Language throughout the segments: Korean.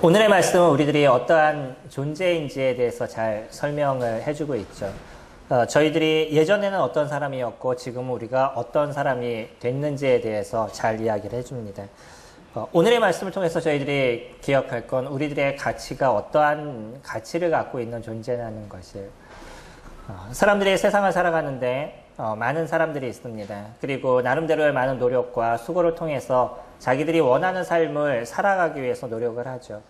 오늘의 말씀은 우리들이 어떠한 존재인지에 대해서 잘 설명을 해주고 있죠. 저희들이 예전에는 어떤 사람이었고 지금은 우리가 어떤 사람이 됐는지에 대해서 잘 이야기를 해줍니다. 오늘의 말씀을 통해서 저희들이 기억할 건 우리들의 가치가 어떠한 가치를 갖고 있는 존재라는 것이에요. 사람들이 세상을 살아가는데 많은 사람들이 있습니다. 그리고 나름대로의 많은 노력과 수고를 통해서 자기들이 원하는 삶을 살아가기 위해서 노력을 하죠.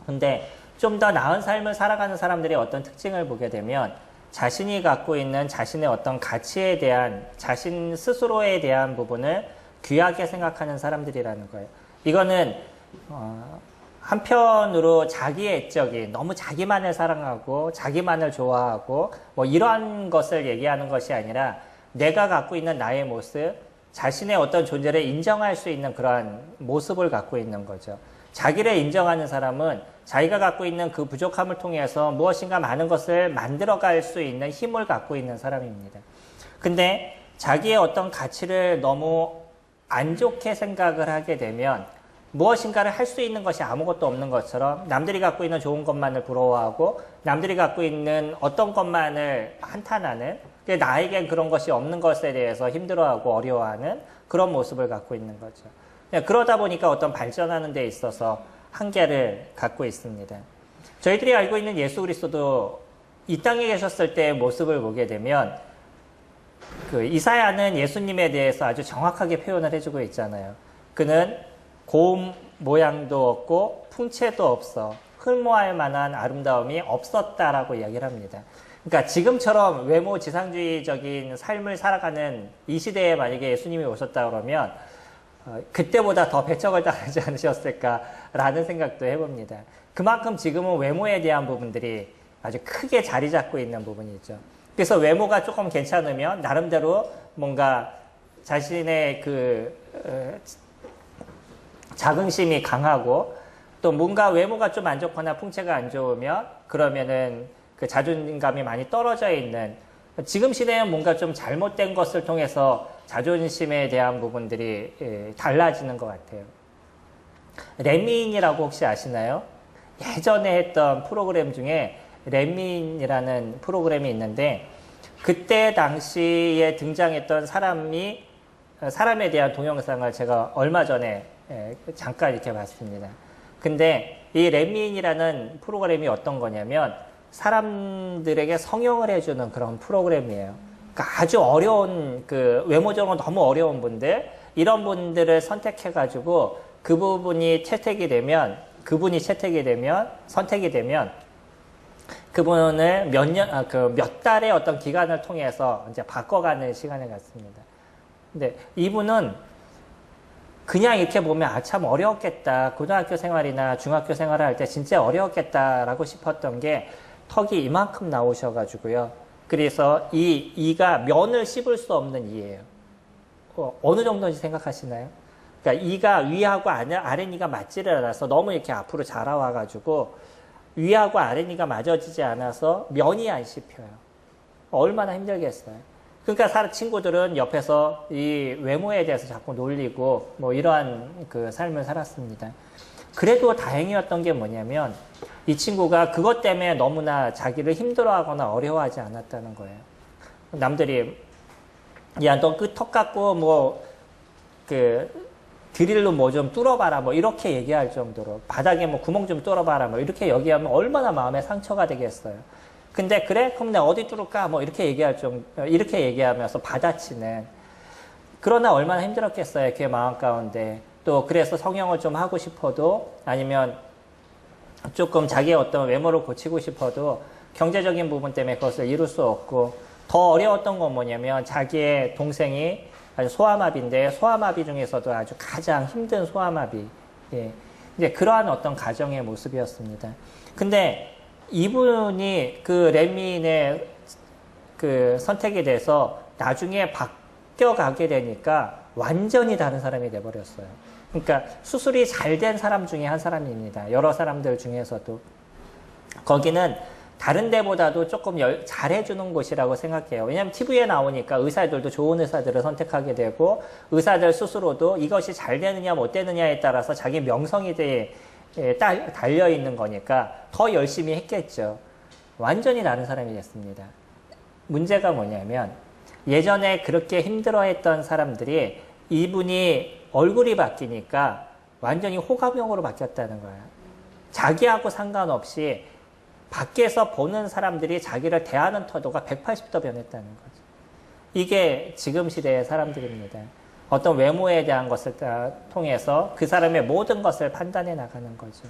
근데 좀 더 나은 삶을 살아가는 사람들의 어떤 특징을 보게 되면 자신이 갖고 있는 자신의 어떤 가치에 대한 자신 스스로에 대한 부분을 귀하게 생각하는 사람들이라는 거예요. 이거는 한편으로 자기의 애적이 너무 자기만을 사랑하고 자기만을 좋아하고 뭐 이러한 것을 얘기하는 것이 아니라 내가 갖고 있는 나의 모습, 자신의 어떤 존재를 인정할 수 있는 그러한 모습을 갖고 있는 거죠. 자기를 인정하는 사람은 자기가 갖고 있는 그 부족함을 통해서 무엇인가 많은 것을 만들어갈 수 있는 힘을 갖고 있는 사람입니다. 근데 자기의 어떤 가치를 너무 안 좋게 생각을 하게 되면 무엇인가를 할 수 있는 것이 아무것도 없는 것처럼 남들이 갖고 있는 좋은 것만을 부러워하고 남들이 갖고 있는 어떤 것만을 한탄하는, 나에겐 그런 것이 없는 것에 대해서 힘들어하고 어려워하는 그런 모습을 갖고 있는 거죠. 그러다 보니까 어떤 발전하는 데 있어서 한계를 갖고 있습니다. 저희들이 알고 있는 예수 그리스도도 이 땅에 계셨을 때의 모습을 보게 되면 이사야는 예수님에 대해서 아주 정확하게 표현을 해주고 있잖아요. 그는 고음 모양도 없고 풍채도 없어 흠모할 만한 아름다움이 없었다라고 이야기를 합니다. 그러니까 지금처럼 외모 지상주의적인 삶을 살아가는 이 시대에 만약에 예수님이 오셨다 그러면 그때보다 더 배척을 당하지 않으셨을까라는 생각도 해봅니다. 그만큼 지금은 외모에 대한 부분들이 아주 크게 자리 잡고 있는 부분이죠. 그래서 외모가 조금 괜찮으면 나름대로 뭔가 자신의 자긍심이 강하고 또 뭔가 외모가 좀 안 좋거나 풍채가 안 좋으면 그러면은 그 자존감이 많이 떨어져 있는, 지금 시대에는 뭔가 좀 잘못된 것을 통해서 자존심에 대한 부분들이 달라지는 것 같아요. 렛민이라고 혹시 아시나요? 예전에 했던 프로그램 중에 렛민이라는 프로그램이 있는데 그때 당시에 등장했던 사람에 대한 동영상을 제가 얼마 전에 잠깐 이렇게 봤습니다. 근데 이 렛민이라는 프로그램이 어떤 거냐면 사람들에게 성형을 해주는 그런 프로그램이에요. 그러니까 아주 어려운, 외모적으로 너무 어려운 분들, 이런 분들을 선택해가지고 그분이 선택이 되면 그분을 몇 달의 어떤 기간을 통해서 이제 바꿔가는 시간을 갖습니다. 근데 이분은 그냥 이렇게 보면 참 어려웠겠다. 고등학교 생활이나 중학교 생활을 할 때 진짜 어려웠겠다라고 싶었던 게 턱이 이만큼 나오셔가지고요. 그래서 이가 면을 씹을 수 없는 이예요. 어느 정도인지 생각하시나요? 그러니까 이가 위하고 아랫니가 맞지를 않아서 너무 이렇게 앞으로 자라와가지고 위하고 아랫니가 맞아지지 않아서 면이 안 씹혀요. 얼마나 힘들겠어요. 그러니까 친구들은 옆에서 이 외모에 대해서 자꾸 놀리고 뭐 이러한 삶을 살았습니다. 그래도 다행이었던 게 뭐냐면 이 친구가 그것 때문에 너무나 자기를 힘들어하거나 어려워하지 않았다는 거예요. 남들이 야, 너 그 턱 갖고 드릴로 뭐 좀 뚫어봐라 뭐 이렇게 얘기할 정도로, 바닥에 뭐 구멍 좀 뚫어봐라 뭐 이렇게 얘기하면 얼마나 마음에 상처가 되겠어요. 근데 그래? 그럼 내가 어디 뚫을까? 뭐 이렇게 이렇게 얘기하면서 받아치는. 그러나 얼마나 힘들었겠어요. 그의 마음 가운데. 또 그래서 성형을 좀 하고 싶어도, 아니면 조금 자기의 어떤 외모를 고치고 싶어도 경제적인 부분 때문에 그것을 이룰 수 없고, 더 어려웠던 건 뭐냐면 자기의 동생이 아주 소아마비인데 소아마비 중에서도 아주 가장 힘든 소아마비. 예. 이제 그러한 어떤 가정의 모습이었습니다. 근데 이분이 렛민의 선택에 대해서 나중에 바뀌어가게 되니까 완전히 다른 사람이 돼버렸어요. 그러니까 수술이 잘 된 사람 중에 한 사람입니다. 여러 사람들 중에서도. 거기는 다른 데보다도 조금 잘해주는 곳이라고 생각해요. 왜냐하면 TV에 나오니까 의사들도 좋은 의사들을 선택하게 되고 의사들 스스로도 이것이 잘 되느냐 못 되느냐에 따라서 자기 명성이 달려 있는 거니까 더 열심히 했겠죠. 완전히 다른 사람이 됐습니다. 문제가 뭐냐면 예전에 그렇게 힘들어했던 사람들이 이분이 얼굴이 바뀌니까 완전히 호감형으로 바뀌었다는 거예요. 자기하고 상관없이 밖에서 보는 사람들이 자기를 대하는 태도가 180도 변했다는 거죠. 이게 지금 시대의 사람들입니다. 어떤 외모에 대한 것을 통해서 그 사람의 모든 것을 판단해 나가는 거죠.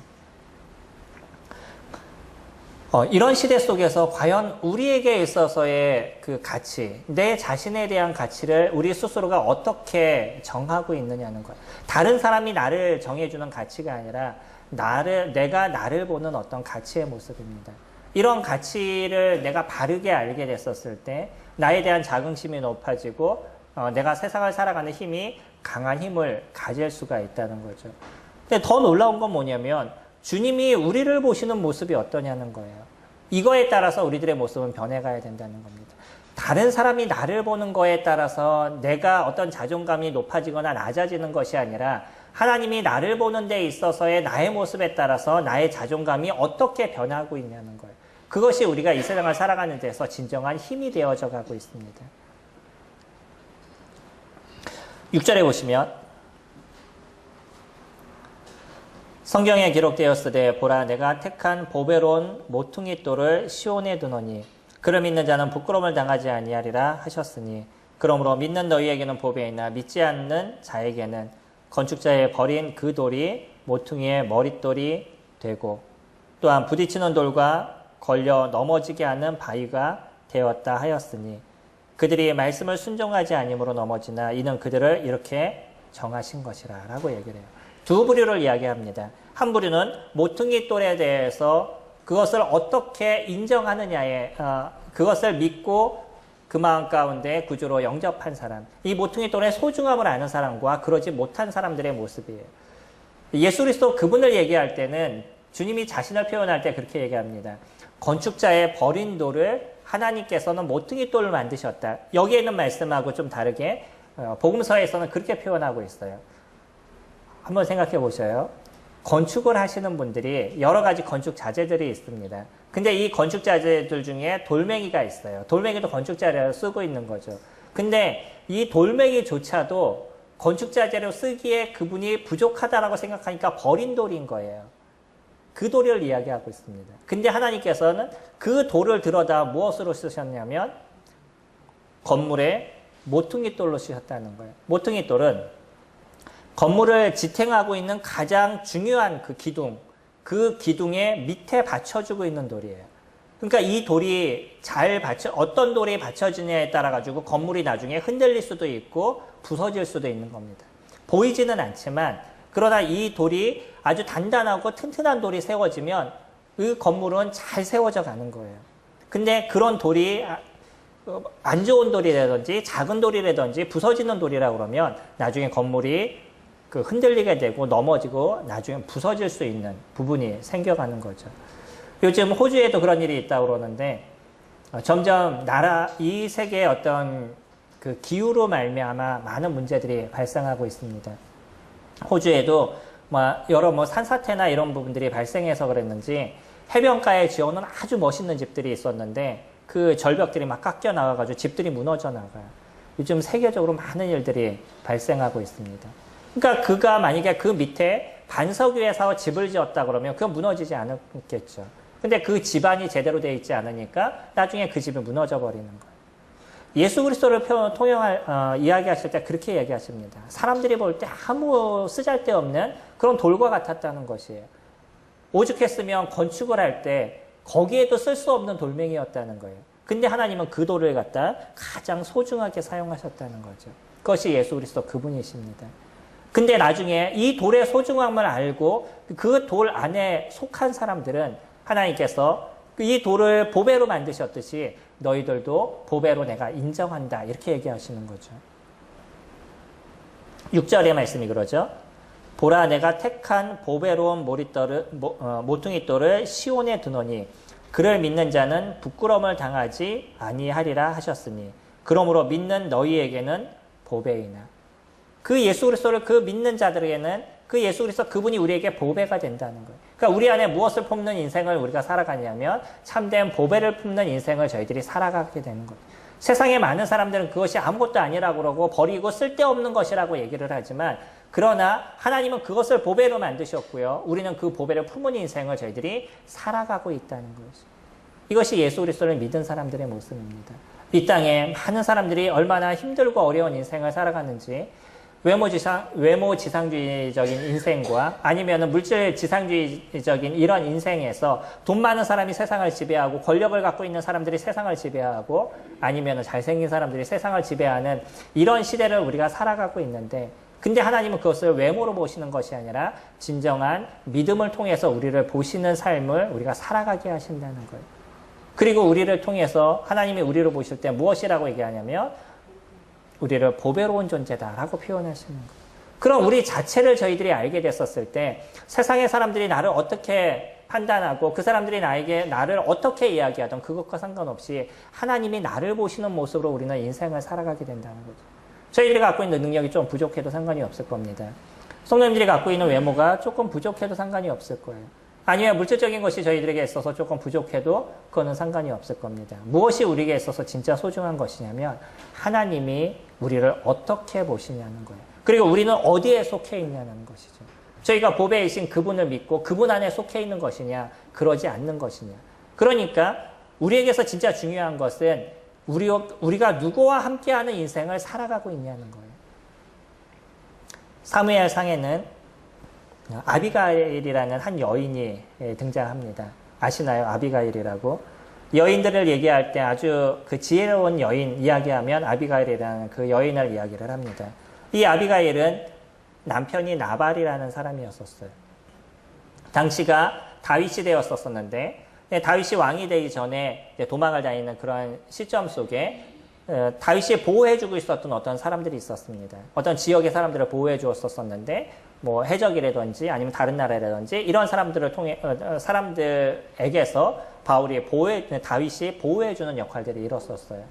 이런 시대 속에서 과연 우리에게 있어서의 그 가치, 내 자신에 대한 가치를 우리 스스로가 어떻게 정하고 있느냐는 거예요. 다른 사람이 나를 정해주는 가치가 아니라 내가 나를 보는 어떤 가치의 모습입니다. 이런 가치를 내가 바르게 알게 됐었을 때 나에 대한 자긍심이 높아지고 내가 세상을 살아가는 힘이 강한 힘을 가질 수가 있다는 거죠. 근데 더 놀라운 건 뭐냐면 주님이 우리를 보시는 모습이 어떠냐는 거예요. 이거에 따라서 우리들의 모습은 변해가야 된다는 겁니다. 다른 사람이 나를 보는 거에 따라서 내가 어떤 자존감이 높아지거나 낮아지는 것이 아니라 하나님이 나를 보는 데 있어서의 나의 모습에 따라서 나의 자존감이 어떻게 변하고 있냐는 거예요. 그것이 우리가 이 세상을 살아가는 데서 진정한 힘이 되어져 가고 있습니다. 6절에 보시면 성경에 기록되었으되 보라 내가 택한 보배로운 모퉁이 돌을 시온에 두노니 그를 믿는 자는 부끄러움을 당하지 아니하리라 하셨으니 그러므로 믿는 너희에게는 보배이나 믿지 않는 자에게는 건축자의 버린 그 돌이 모퉁이의 머릿돌이 되고 또한 부딪히는 돌과 걸려 넘어지게 하는 바위가 되었다 하였으니 그들이 말씀을 순종하지 아니므로 넘어지나 이는 그들을 이렇게 정하신 것이라 라고 얘기를 해요. 두 부류를 이야기합니다. 한 부류는 모퉁이 돌에 대해서 그것을 어떻게 인정하느냐에 그것을 믿고 그 마음 가운데 구주로 영접한 사람, 이 모퉁이 돌의 소중함을 아는 사람과 그러지 못한 사람들의 모습이에요. 예수 그리스도 그분을 얘기할 때는 주님이 자신을 표현할 때 그렇게 얘기합니다. 건축자의 버린 돌을 하나님께서는 모퉁이 돌을 만드셨다. 여기에 있는 말씀하고 좀 다르게 복음서에서는 그렇게 표현하고 있어요. 한번 생각해 보셔요. 건축을 하시는 분들이 여러 가지 건축 자재들이 있습니다. 근데 이 건축 자재들 중에 돌멩이가 있어요. 돌멩이도 건축 자재로 쓰고 있는 거죠. 근데 이 돌멩이조차도 건축 자재로 쓰기에 그분이 부족하다라고 생각하니까 버린 돌인 거예요. 그 돌을 이야기하고 있습니다. 근데 하나님께서는 그 돌을 들여다 무엇으로 쓰셨냐면 건물에 모퉁이 돌로 쓰셨다는 거예요. 모퉁이 돌은 건물을 지탱하고 있는 가장 중요한 그 기둥, 그 기둥의 밑에 받쳐주고 있는 돌이에요. 그러니까 이 돌이 어떤 돌이 받쳐지냐에 따라 가지고 건물이 나중에 흔들릴 수도 있고 부서질 수도 있는 겁니다. 보이지는 않지만 그러나 이 돌이 아주 단단하고 튼튼한 돌이 세워지면 그 건물은 잘 세워져 가는 거예요. 근데 그런 돌이 안 좋은 돌이라든지 작은 돌이라든지 부서지는 돌이라 그러면 나중에 건물이 흔들리게 되고 넘어지고 나중에 부서질 수 있는 부분이 생겨가는 거죠. 요즘 호주에도 그런 일이 있다고 그러는데 점점 이 세계의 어떤 그 기후로 말미암아 많은 문제들이 발생하고 있습니다. 호주에도 여러 산사태나 이런 부분들이 발생해서 그랬는지 해변가에 지어놓은 아주 멋있는 집들이 있었는데 그 절벽들이 막 깎여 나와가지고 집들이 무너져 나가요. 요즘 세계적으로 많은 일들이 발생하고 있습니다. 그러니까 그가 만약에 그 밑에 반석 위에서 집을 지었다 그러면 그건 무너지지 않았겠죠. 근데 그 집안이 제대로 되어 있지 않으니까 나중에 그 집이 무너져 버리는 거예요. 예수 그리스도를 이야기하실 때 그렇게 얘기하십니다. 사람들이 볼 때 아무 쓰잘데없는 그런 돌과 같았다는 것이에요. 오죽했으면 건축을 할 때 거기에도 쓸 수 없는 돌멩이였다는 거예요. 근데 하나님은 그 돌을 갖다 가장 소중하게 사용하셨다는 거죠. 그것이 예수 그리스도 그분이십니다. 근데 나중에 이 돌의 소중함을 알고 그 돌 안에 속한 사람들은 하나님께서 이 돌을 보배로 만드셨듯이 너희들도 보배로 내가 인정한다. 이렇게 얘기하시는 거죠. 6절의 말씀이 그러죠. 보라 내가 택한 보배로운 모퉁이 돌을 시온에 두노니 그를 믿는 자는 부끄러움을 당하지 아니하리라 하셨으니 그러므로 믿는 너희에게는 보배이나 그 예수 그리스도를 그 믿는 자들에게는 그 예수 그리스도 그분이 우리에게 보배가 된다는 거예요. 그러니까 우리 안에 무엇을 품는 인생을 우리가 살아가냐면 참된 보배를 품는 인생을 저희들이 살아가게 되는 거예요. 세상에 많은 사람들은 그것이 아무것도 아니라고 그러고 버리고 쓸데없는 것이라고 얘기를 하지만 그러나 하나님은 그것을 보배로 만드셨고요. 우리는 그 보배를 품은 인생을 저희들이 살아가고 있다는 것이죠. 이것이 예수 그리스도를 믿은 사람들의 모습입니다. 이 땅에 많은 사람들이 얼마나 힘들고 어려운 인생을 살아가는지 외모 지상주의적인 인생과 아니면 물질 지상주의적인 이런 인생에서 돈 많은 사람이 세상을 지배하고 권력을 갖고 있는 사람들이 세상을 지배하고 아니면 잘생긴 사람들이 세상을 지배하는 이런 시대를 우리가 살아가고 있는데 근데 하나님은 그것을 외모로 보시는 것이 아니라 진정한 믿음을 통해서 우리를 보시는 삶을 우리가 살아가게 하신다는 거예요. 그리고 우리를 통해서 하나님이 우리를 보실 때 무엇이라고 얘기하냐면 우리를 보배로운 존재다라고 표현하시는 거예요. 그럼 우리 자체를 저희들이 알게 됐었을 때 세상의 사람들이 나를 어떻게 판단하고 그 사람들이 나를 어떻게 이야기하든 그것과 상관없이 하나님이 나를 보시는 모습으로 우리는 인생을 살아가게 된다는 거죠. 저희들이 갖고 있는 능력이 좀 부족해도 상관이 없을 겁니다. 성도님들이 갖고 있는 외모가 조금 부족해도 상관이 없을 거예요. 아니면 물질적인 것이 저희들에게 있어서 조금 부족해도 그거는 상관이 없을 겁니다. 무엇이 우리에게 있어서 진짜 소중한 것이냐면 하나님이 우리를 어떻게 보시냐는 거예요. 그리고 우리는 어디에 속해 있냐는 것이죠. 저희가 보배이신 그분을 믿고 그분 안에 속해 있는 것이냐 그러지 않는 것이냐. 그러니까 우리에게서 진짜 중요한 것은 우리가 누구와 함께하는 인생을 살아가고 있냐는 거예요. 사무엘 상에는 아비가일이라는 한 여인이 등장합니다. 아시나요? 아비가일이라고. 여인들을 얘기할 때 아주 그 지혜로운 여인 이야기하면 아비가일이라는 그 여인을 이야기를 합니다. 이 아비가일은 남편이 나발이라는 사람이었었어요. 당시가 다윗 시대였었는데 다윗이 왕이 되기 전에 도망을 다니는 그런 시점 속에 다윗이 보호해주고 있었던 어떤 사람들이 있었습니다. 어떤 지역의 사람들을 보호해 주었었는데 뭐 해적이라든지 아니면 다른 나라라든지 이런 사람들을 통해 사람들에게서 다윗이 보호해주는 역할들을 이뤘었어요.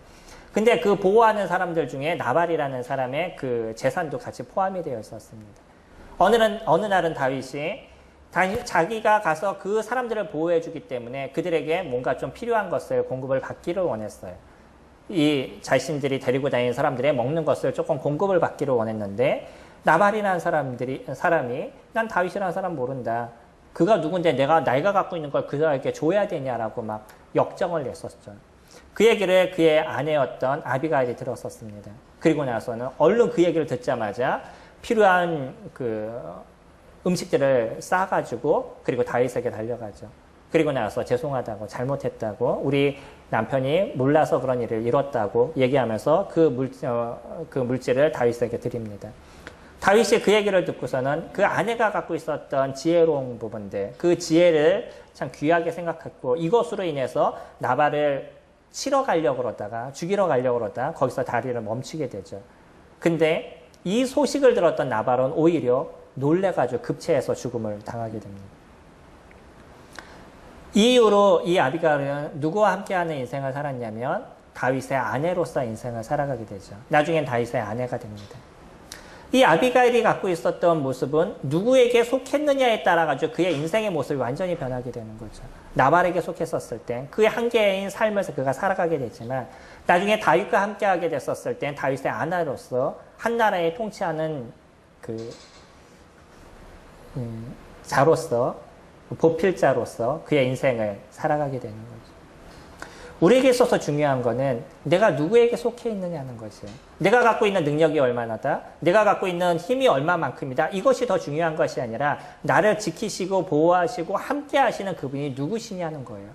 근데 그 보호하는 사람들 중에 나발이라는 사람의 그 재산도 같이 포함이 되어 있었습니다. 어느 날은 다윗이 자기가 가서 그 사람들을 보호해주기 때문에 그들에게 뭔가 좀 필요한 것을 공급을 받기를 원했어요. 이 자신들이 데리고 다니는 사람들의 먹는 것을 조금 공급을 받기를 원했는데 나발이라는 사람이 난 다윗이라는 사람 모른다. 그가 누군데 내가 갖고 있는 걸 그들에게 줘야 되냐라고 막 역정을 냈었죠. 그 얘기를 그의 아내였던 아비가일이 들었었습니다. 그리고 나서는 얼른 그 얘기를 듣자마자 필요한 그 음식들을 싸가지고 그리고 다윗에게 달려가죠. 그리고 나서 죄송하다고 잘못했다고 우리 남편이 몰라서 그런 일을 이뤘다고 얘기하면서 그 물질을 다윗에게 드립니다. 다윗이 그 얘기를 듣고서는 그 아내가 갖고 있었던 지혜로운 부분들, 그 지혜를 참 귀하게 생각했고 이것으로 인해서 나발을 치러 가려고 그러다가 죽이러 가려고 그러다가 거기서 다리를 멈추게 되죠. 근데 이 소식을 들었던 나발은 오히려 놀래가지고 급체해서 죽음을 당하게 됩니다. 이 이후로 이 아비가일은 누구와 함께하는 인생을 살았냐면 다윗의 아내로서 인생을 살아가게 되죠. 나중엔 다윗의 아내가 됩니다. 이 아비가일이 갖고 있었던 모습은 누구에게 속했느냐에 따라가지고 그의 인생의 모습이 완전히 변하게 되는 거죠. 나발에게 속했었을 때 그의 한계인 삶을 그가 살아가게 되지만 나중에 다윗과 함께하게 됐었을 때 다윗의 아내로서 한 나라에 통치하는 자로서 보필자로서 그의 인생을 살아가게 되는 거죠. 우리에게 있어서 중요한 거는 내가 누구에게 속해 있느냐는 것이에요. 내가 갖고 있는 능력이 얼마나다, 내가 갖고 있는 힘이 얼마만큼이다, 이것이 더 중요한 것이 아니라 나를 지키시고 보호하시고 함께 하시는 그분이 누구시냐는 거예요.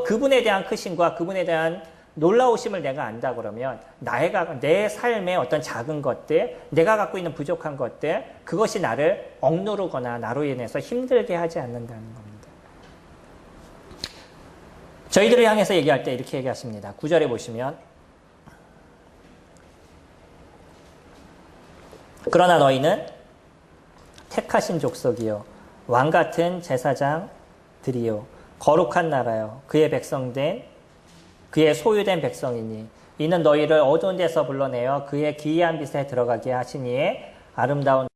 그분에 대한 크심과 그분에 대한 놀라우심을 내가 안다 그러면 내 삶의 어떤 작은 것들, 내가 갖고 있는 부족한 것들, 그것이 나를 억누르거나 나로 인해서 힘들게 하지 않는다는 겁니다. 저희들을 향해서 얘기할 때 이렇게 얘기하십니다. 9절에 보시면 그러나 너희는 택하신 족속이요 왕같은 제사장들이요 거룩한 나라요 그의 백성된 그의 소유된 백성이니 이는 너희를 어두운 데서 불러내어 그의 기이한 빛에 들어가게 하시니에 아름다운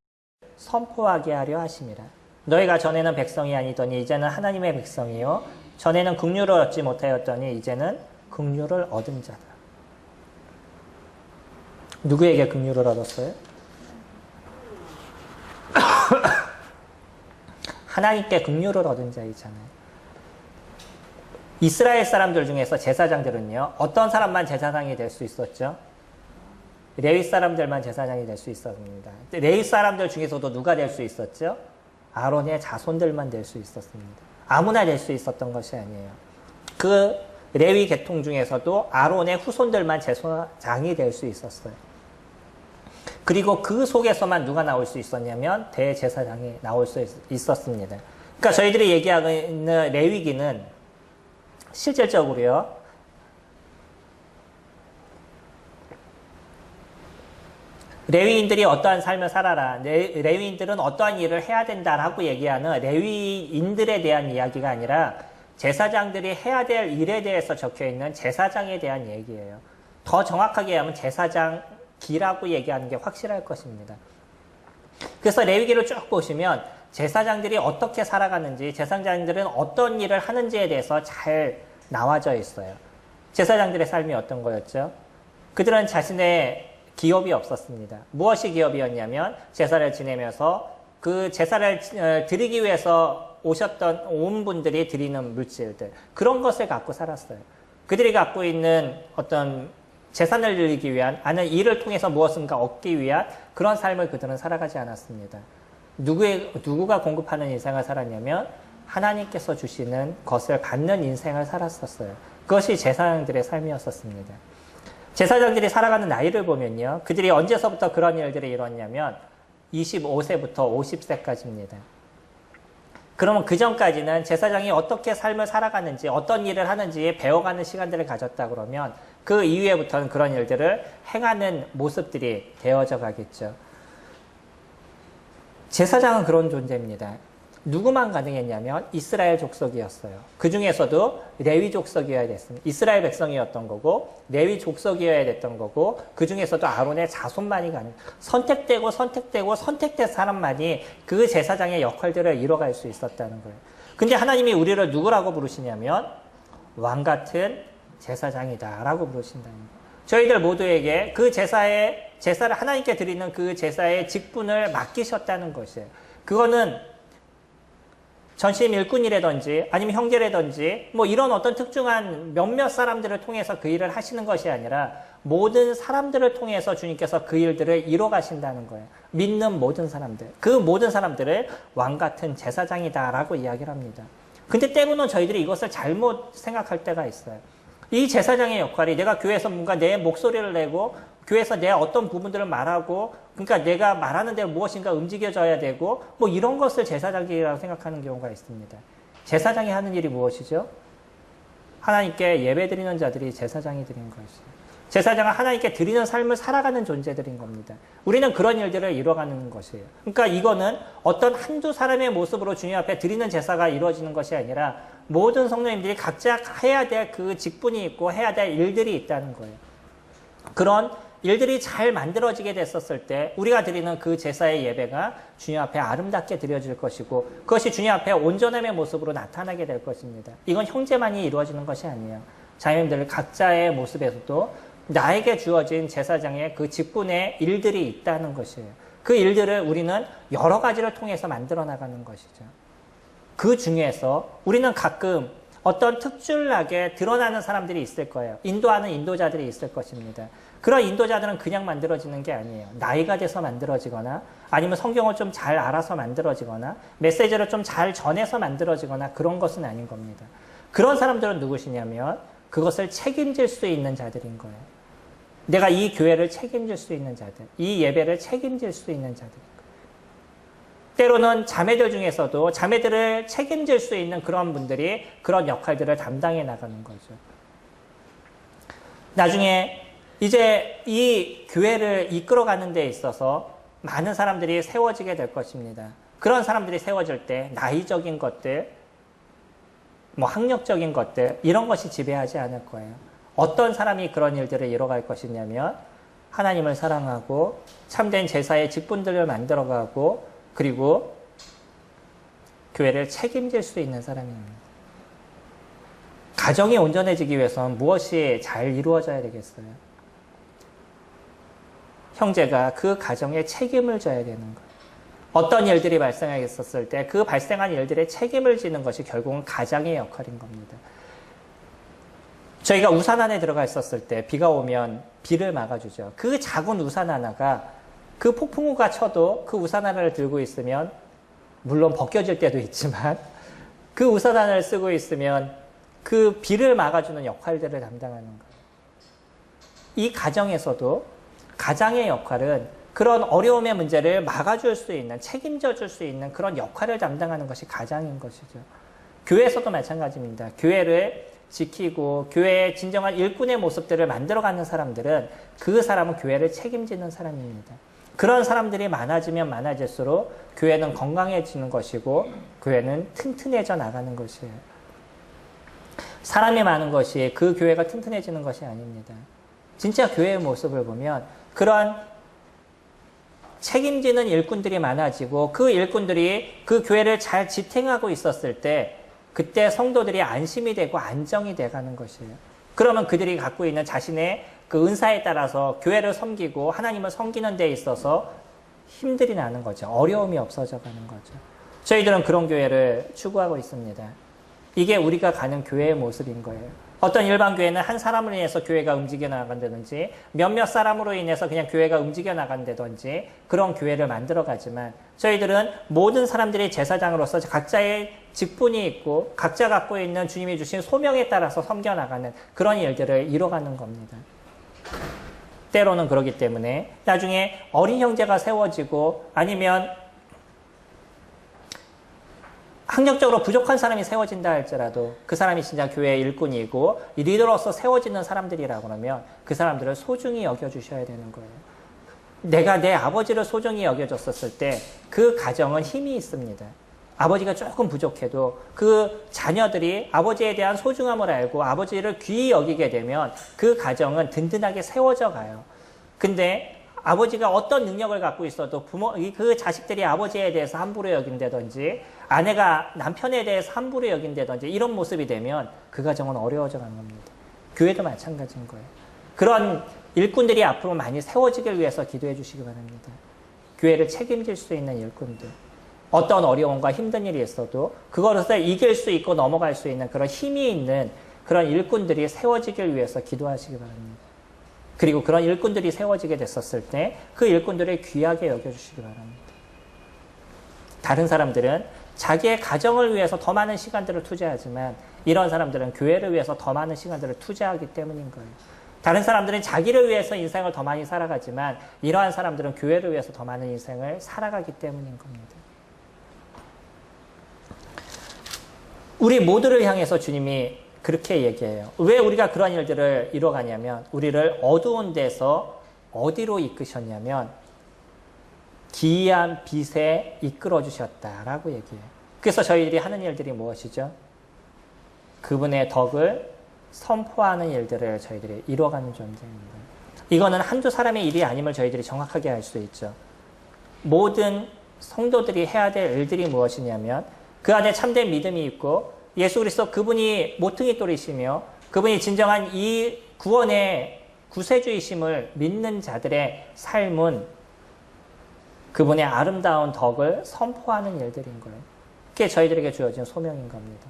선포하게 하려 하심이라. 너희가 전에는 백성이 아니더니 이제는 하나님의 백성이요 전에는 긍휼을 얻지 못하였더니 이제는 긍휼을 얻은 자다. 누구에게 긍휼을 얻었어요? 하나님께 긍휼을 얻은 자이잖아요. 이스라엘 사람들 중에서 제사장들은요, 어떤 사람만 제사장이 될 수 있었죠? 레위 사람들만 제사장이 될 수 있었습니다. 레위 사람들 중에서도 누가 될 수 있었죠? 아론의 자손들만 될 수 있었습니다. 아무나 될 수 있었던 것이 아니에요. 그 레위 계통 중에서도 아론의 후손들만 제사장이 될 수 있었어요. 그리고 그 속에서만 누가 나올 수 있었냐면 대제사장이 나올 수 있었습니다. 그러니까 저희들이 얘기하고 있는 레위기는 실질적으로요, 레위인들이 어떠한 삶을 살아라, 레위인들은 어떠한 일을 해야 된다라고 얘기하는 레위인들에 대한 이야기가 아니라 제사장들이 해야 될 일에 대해서 적혀있는 제사장에 대한 얘기예요. 더 정확하게 하면 제사장기라고 얘기하는 게 확실할 것입니다. 그래서 레위기를 쭉 보시면 제사장들이 어떻게 살아가는지, 제사장들은 어떤 일을 하는지에 대해서 잘 나와져 있어요. 제사장들의 삶이 어떤 거였죠? 그들은 자신의 기업이 없었습니다. 무엇이 기업이었냐면 제사를 지내면서 그 제사를 드리기 위해서 온 분들이 드리는 물질들, 그런 것을 갖고 살았어요. 그들이 갖고 있는 어떤 재산을 드리기 위한, 아는 일을 통해서 무엇인가 얻기 위한 그런 삶을 그들은 살아가지 않았습니다. 누구가 공급하는 인생을 살았냐면 하나님께서 주시는 것을 받는 인생을 살았었어요. 그것이 제사장들의 삶이었었습니다. 제사장들이 살아가는 나이를 보면요, 그들이 언제서부터 그런 일들이 일어났냐면 25세부터 50세까지입니다. 그러면 그 전까지는 제사장이 어떻게 삶을 살아가는지, 어떤 일을 하는지 배워가는 시간들을 가졌다 그러면 그 이후에부터는 그런 일들을 행하는 모습들이 되어져 가겠죠. 제사장은 그런 존재입니다. 누구만 가능했냐면 이스라엘 족속이었어요. 그 중에서도 레위 족속이어야 됐습니다. 이스라엘 백성이었던 거고 레위 족속이어야 됐던 거고, 그 중에서도 아론의 자손만이 선택된 사람만이 그 제사장의 역할들을 이뤄갈 수 있었다는 거예요. 근데 하나님이 우리를 누구라고 부르시냐면 왕같은 제사장이다 라고 부르신다는 거예요. 저희들 모두에게 그 제사를 하나님께 드리는 그 제사의 직분을 맡기셨다는 것이에요. 그거는 전심 일꾼이라든지 아니면 형제라든지 뭐 이런 어떤 특정한 몇몇 사람들을 통해서 그 일을 하시는 것이 아니라 모든 사람들을 통해서 주님께서 그 일들을 이뤄 가신다는 거예요. 믿는 모든 사람들, 그 모든 사람들을 왕같은 제사장이다라고 이야기를 합니다. 근데 때로는 저희들이 이것을 잘못 생각할 때가 있어요. 이 제사장의 역할이 내가 교회에서 뭔가 내 목소리를 내고 교회에서 내 어떤 부분들을 말하고, 그러니까 내가 말하는 대로 무엇인가 움직여져야 되고 뭐 이런 것을 제사장이라고 생각하는 경우가 있습니다. 제사장이 하는 일이 무엇이죠? 하나님께 예배드리는 자들이 제사장이 드린 것이죠. 제사장은 하나님께 드리는 삶을 살아가는 존재들인 겁니다. 우리는 그런 일들을 이뤄가는 것이에요. 그러니까 이거는 어떤 한두 사람의 모습으로 주님 앞에 드리는 제사가 이루어지는 것이 아니라 모든 성도님들이 각자 해야 될 그 직분이 있고 해야 될 일들이 있다는 거예요. 그런 일들이 잘 만들어지게 됐었을 때 우리가 드리는 그 제사의 예배가 주님 앞에 아름답게 드려질 것이고, 그것이 주님 앞에 온전함의 모습으로 나타나게 될 것입니다. 이건 형제만이 이루어지는 것이 아니에요. 자녀님들 각자의 모습에서도 나에게 주어진 제사장의 그 직분의 일들이 있다는 것이에요. 그 일들을 우리는 여러 가지를 통해서 만들어 나가는 것이죠. 그 중에서 우리는 가끔 어떤 특출나게 드러나는 사람들이 있을 거예요. 인도하는 인도자들이 있을 것입니다. 그런 인도자들은 그냥 만들어지는 게 아니에요. 나이가 돼서 만들어지거나 아니면 성경을 좀 잘 알아서 만들어지거나 메시지를 좀 잘 전해서 만들어지거나 그런 것은 아닌 겁니다. 그런 사람들은 누구시냐면 그것을 책임질 수 있는 자들인 거예요. 내가 이 교회를 책임질 수 있는 자들, 이 예배를 책임질 수 있는 자들. 때로는 자매들 중에서도 자매들을 책임질 수 있는 그런 분들이 그런 역할들을 담당해 나가는 거죠. 나중에 이제 이 교회를 이끌어가는 데 있어서 많은 사람들이 세워지게 될 것입니다. 그런 사람들이 세워질 때 나이적인 것들, 뭐 학력적인 것들, 이런 것이 지배하지 않을 거예요. 어떤 사람이 그런 일들을 이뤄갈 것이냐면 하나님을 사랑하고 참된 제사의 직분들을 만들어가고 그리고 교회를 책임질 수 있는 사람입니다. 가정이 온전해지기 위해서는 무엇이 잘 이루어져야 되겠어요? 형제가 그 가정에 책임을 져야 되는 거예요. 어떤 일들이 발생했었을 때 그 발생한 일들의 책임을 지는 것이 결국은 가장의 역할인 겁니다. 저희가 우산 안에 들어가 있었을 때 비가 오면 비를 막아주죠. 그 작은 우산 하나가 그 폭풍우가 쳐도 그 우산 하나를 들고 있으면 물론 벗겨질 때도 있지만 그 우산 하나를 쓰고 있으면 그 비를 막아주는 역할들을 담당하는 거예요. 이 가정에서도 가장의 역할은 그런 어려움의 문제를 막아줄 수 있는, 책임져 줄 수 있는 그런 역할을 담당하는 것이 가장인 것이죠. 교회에서도 마찬가지입니다. 교회를 지키고 교회의 진정한 일꾼의 모습들을 만들어가는 사람들은 그 사람은 교회를 책임지는 사람입니다. 그런 사람들이 많아지면 많아질수록 교회는 건강해지는 것이고 교회는 튼튼해져 나가는 것이에요. 사람이 많은 것이 그 교회가 튼튼해지는 것이 아닙니다. 진짜 교회의 모습을 보면 그런 책임지는 일꾼들이 많아지고 그 일꾼들이 그 교회를 잘 지탱하고 있었을 때 그때 성도들이 안심이 되고 안정이 돼가는 것이에요. 그러면 그들이 갖고 있는 자신의 그 은사에 따라서 교회를 섬기고 하나님을 섬기는 데 있어서 힘들이 나는 거죠. 어려움이 없어져 가는 거죠. 저희들은 그런 교회를 추구하고 있습니다. 이게 우리가 가는 교회의 모습인 거예요. 어떤 일반 교회는 한 사람으로 인해서 교회가 움직여 나간다든지 몇몇 사람으로 인해서 그냥 교회가 움직여 나간다든지 그런 교회를 만들어 가지만 저희들은 모든 사람들이 제사장으로서 각자의 직분이 있고 각자 갖고 있는 주님이 주신 소명에 따라서 섬겨 나가는 그런 일들을 이뤄가는 겁니다. 때로는 그렇기 때문에 나중에 어린 형제가 세워지고 아니면 학력적으로 부족한 사람이 세워진다 할지라도 그 사람이 진짜 교회의 일꾼이고 리더로서 세워지는 사람들이라고 하면 그 사람들을 소중히 여겨주셔야 되는 거예요. 내가 내 아버지를 소중히 여겨줬었을 때 그 가정은 힘이 있습니다. 아버지가 조금 부족해도 그 자녀들이 아버지에 대한 소중함을 알고 아버지를 귀히 여기게 되면 그 가정은 든든하게 세워져 가요. 근데 아버지가 어떤 능력을 갖고 있어도 그 자식들이 아버지에 대해서 함부로 여긴다든지 아내가 남편에 대해서 함부로 여긴다든지 이런 모습이 되면 그 가정은 어려워져 가는 겁니다. 교회도 마찬가지인 거예요. 그런 일꾼들이 앞으로 많이 세워지길 위해서 기도해 주시기 바랍니다. 교회를 책임질 수 있는 일꾼들. 어떤 어려움과 힘든 일이 있어도 그것을 이길 수 있고 넘어갈 수 있는 그런 힘이 있는 그런 일꾼들이 세워지길 위해서 기도하시기 바랍니다. 그리고 그런 일꾼들이 세워지게 됐었을 때 그 일꾼들을 귀하게 여겨주시기 바랍니다. 다른 사람들은 자기의 가정을 위해서 더 많은 시간들을 투자하지만 이런 사람들은 교회를 위해서 더 많은 시간들을 투자하기 때문인 거예요. 다른 사람들은 자기를 위해서 인생을 더 많이 살아가지만 이러한 사람들은 교회를 위해서 더 많은 인생을 살아가기 때문인 겁니다. 우리 모두를 향해서 주님이 그렇게 얘기해요. 왜 우리가 그런 일들을 이뤄가냐면 우리를 어두운 데서 어디로 이끄셨냐면 기이한 빛에 이끌어 주셨다라고 얘기해요. 그래서 저희들이 하는 일들이 무엇이죠? 그분의 덕을 선포하는 일들을 저희들이 이뤄가는 존재입니다. 이거는 한두 사람의 일이 아님을 저희들이 정확하게 알 수 있죠. 모든 성도들이 해야 될 일들이 무엇이냐면 그 안에 참된 믿음이 있고 예수 그리스도 그분이 모퉁이 돌이시며 그분이 진정한 이 구원의 구세주이심을 믿는 자들의 삶은 그분의 아름다운 덕을 선포하는 일들인 거예요. 그게 저희들에게 주어진 소명인 겁니다.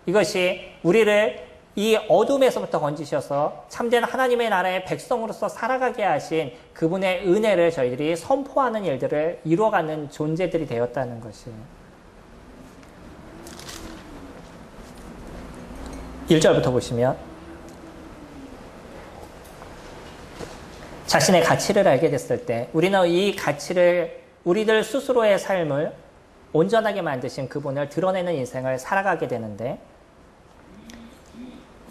이것이 우리를 이 어둠에서부터 건지셔서 참된 하나님의 나라의 백성으로서 살아가게 하신 그분의 은혜를 저희들이 선포하는 일들을 이루어가는 존재들이 되었다는 것이에요. 1절부터 보시면 자신의 가치를 알게 됐을 때 우리는 이 가치를 우리들 스스로의 삶을 온전하게 만드신 그분을 드러내는 인생을 살아가게 되는데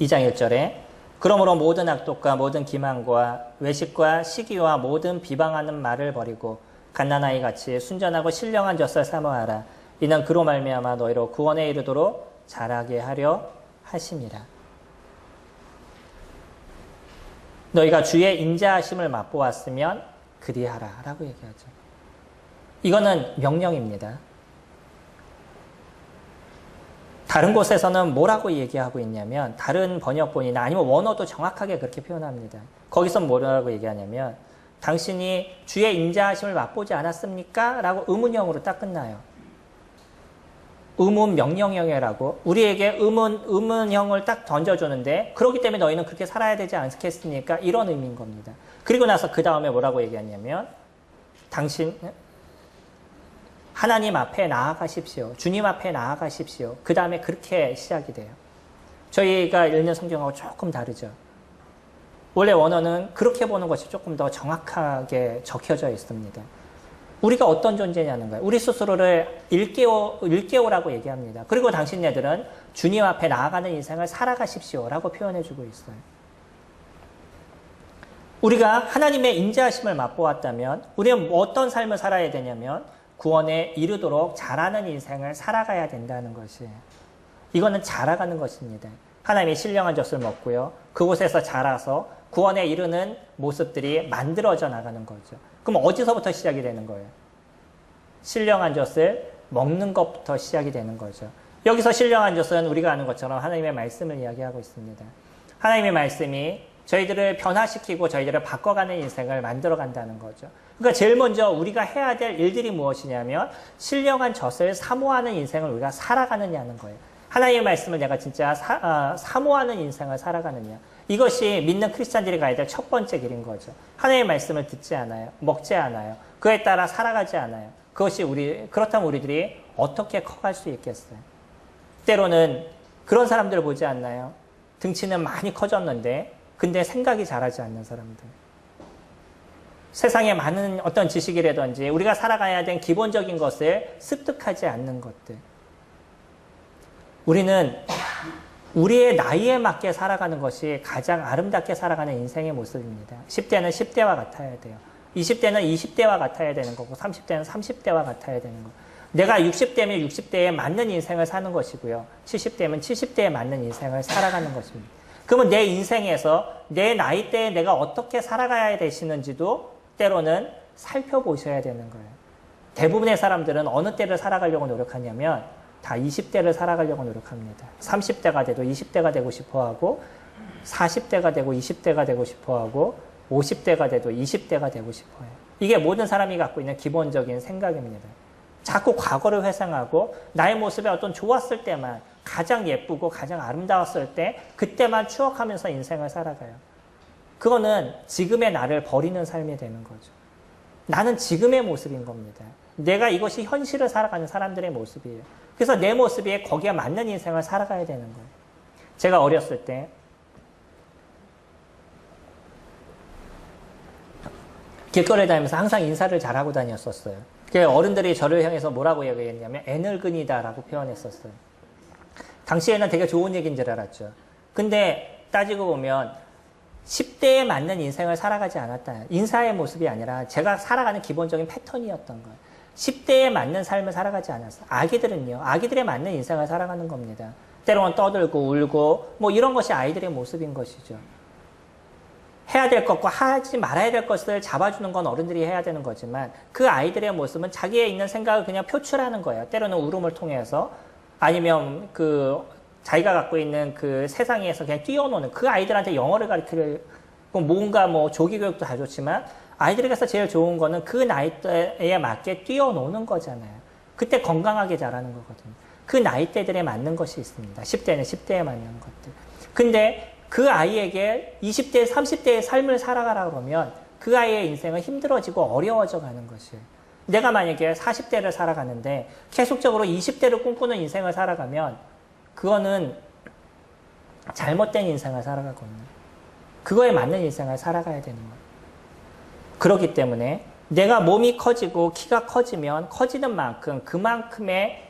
2장 1절에 그러므로 모든 악독과 모든 기만과 외식과 시기와 모든 비방하는 말을 버리고 갓난아이 같이 순전하고 신령한 젖을 사모하라. 이는 그로 말미암아 너희로 구원에 이르도록 자라게 하려 하심이라. 너희가 주의 인자하심을 맛보았으면 그리하라 라고 얘기하죠. 이거는 명령입니다. 다른 곳에서는 뭐라고 얘기하고 있냐면 다른 번역본이나 아니면 원어도 정확하게 그렇게 표현합니다. 거기서 뭐라고 얘기하냐면 당신이 주의 인자하심을 맛보지 않았습니까? 라고 의문형으로 딱 끝나요. 의문 명령형이라고 우리에게 의문형을 딱 던져주는데 그렇기 때문에 너희는 그렇게 살아야 되지 않겠습니까? 이런 의미인 겁니다. 그리고 나서 그 다음에 뭐라고 얘기하냐면 당신 하나님 앞에 나아가십시오. 주님 앞에 나아가십시오. 그 다음에 그렇게 시작이 돼요. 저희가 읽는 성경하고 조금 다르죠. 원래 원어는 그렇게 보는 것이 조금 더 정확하게 적혀져 있습니다. 우리가 어떤 존재냐는 거예요. 우리 스스로를 일깨우라고 얘기합니다. 그리고 당신네들은 주님 앞에 나아가는 인생을 살아가십시오라고 표현해주고 있어요. 우리가 하나님의 인자하심을 맛보았다면 우리는 어떤 삶을 살아야 되냐면 구원에 이르도록 자라는 인생을 살아가야 된다는 것이에요. 이거는 자라가는 것입니다. 하나님이 신령한 젖을 먹고요. 그곳에서 자라서 구원에 이르는 모습들이 만들어져 나가는 거죠. 그럼 어디서부터 시작이 되는 거예요? 신령한 젖을 먹는 것부터 시작이 되는 거죠. 여기서 신령한 젖은 우리가 아는 것처럼 하나님의 말씀을 이야기하고 있습니다. 하나님의 말씀이 저희들을 변화시키고 저희들을 바꿔가는 인생을 만들어간다는 거죠. 그러니까 제일 먼저 우리가 해야 될 일들이 무엇이냐면 신령한 젖을 사모하는 인생을 우리가 살아가느냐는 거예요. 하나님의 말씀을 내가 진짜 사모하는 인생을 살아가느냐. 이것이 믿는 크리스찬들이 가야 될 첫 번째 길인 거죠. 하나님의 말씀을 듣지 않아요. 먹지 않아요. 그에 따라 살아가지 않아요. 그렇다면 우리들이 어떻게 커갈 수 있겠어요? 때로는 그런 사람들을 보지 않나요? 등치는 많이 커졌는데 근데 생각이 자라지 않는 사람들. 세상에 많은 어떤 지식이라든지 우리가 살아가야 된 기본적인 것을 습득하지 않는 것들. 우리는 우리의 나이에 맞게 살아가는 것이 가장 아름답게 살아가는 인생의 모습입니다. 10대는 10대와 같아야 돼요. 20대는 20대와 같아야 되는 거고 30대는 30대와 같아야 되는 거. 내가 60대면 60대에 맞는 인생을 사는 것이고요. 70대면 70대에 맞는 인생을 살아가는 것입니다. 그러면 내 인생에서 내 나이대에 내가 어떻게 살아가야 되시는지도 때로는 살펴보셔야 되는 거예요. 대부분의 사람들은 어느 때를 살아가려고 노력하냐면 다 20대를 살아가려고 노력합니다. 30대가 돼도 20대가 되고 싶어하고 40대가 되고 20대가 되고 싶어하고 50대가 돼도 20대가 되고 싶어해요. 이게 모든 사람이 갖고 있는 기본적인 생각입니다. 자꾸 과거를 회상하고 나의 모습이 어떤 좋았을 때만 가장 예쁘고 가장 아름다웠을 때 그때만 추억하면서 인생을 살아가요. 그거는 지금의 나를 버리는 삶이 되는 거죠. 나는 지금의 모습인 겁니다. 내가 이것이 현실을 살아가는 사람들의 모습이에요. 그래서 내 모습이 거기에 맞는 인생을 살아가야 되는 거예요. 제가 어렸을 때 길거리에 다니면서 항상 인사를 잘하고 다녔었어요. 어른들이 저를 향해서 뭐라고 얘기했냐면 애늙은이다라고 표현했었어요. 당시에는 되게 좋은 얘기인 줄 알았죠. 근데 따지고 보면 10대에 맞는 인생을 살아가지 않았다. 인사의 모습이 아니라 제가 살아가는 기본적인 패턴이었던 거예요. 10대에 맞는 삶을 살아가지 않았어요. 아기들은요. 아기들에 맞는 인생을 살아가는 겁니다. 때로는 떠들고 울고 뭐 이런 것이 아이들의 모습인 것이죠. 해야 될 것과 하지 말아야 될 것을 잡아주는 건 어른들이 해야 되는 거지만 그 아이들의 모습은 자기의 있는 생각을 그냥 표출하는 거예요. 때로는 울음을 통해서 아니면 자기가 갖고 있는 그 세상에서 그냥 뛰어노는 그 아이들한테 영어를 가르치는 뭔가 조기 교육도 다 좋지만 아이들에게서 제일 좋은 거는 그 나이대에 맞게 뛰어노는 거잖아요. 그때 건강하게 자라는 거거든요. 그 나이대들에 맞는 것이 있습니다. 10대는 10대에 맞는 것들. 근데 그 아이에게 20대, 30대의 삶을 살아가라 그러면 그 아이의 인생은 힘들어지고 어려워져 가는 것이에요. 내가 만약에 40대를 살아가는데 계속적으로 20대를 꿈꾸는 인생을 살아가면 그거는 잘못된 인생을 살아가거든요. 그거에 맞는 인생을 살아가야 되는 거예요. 그렇기 때문에 내가 몸이 커지고 키가 커지면 커지는 만큼 그만큼의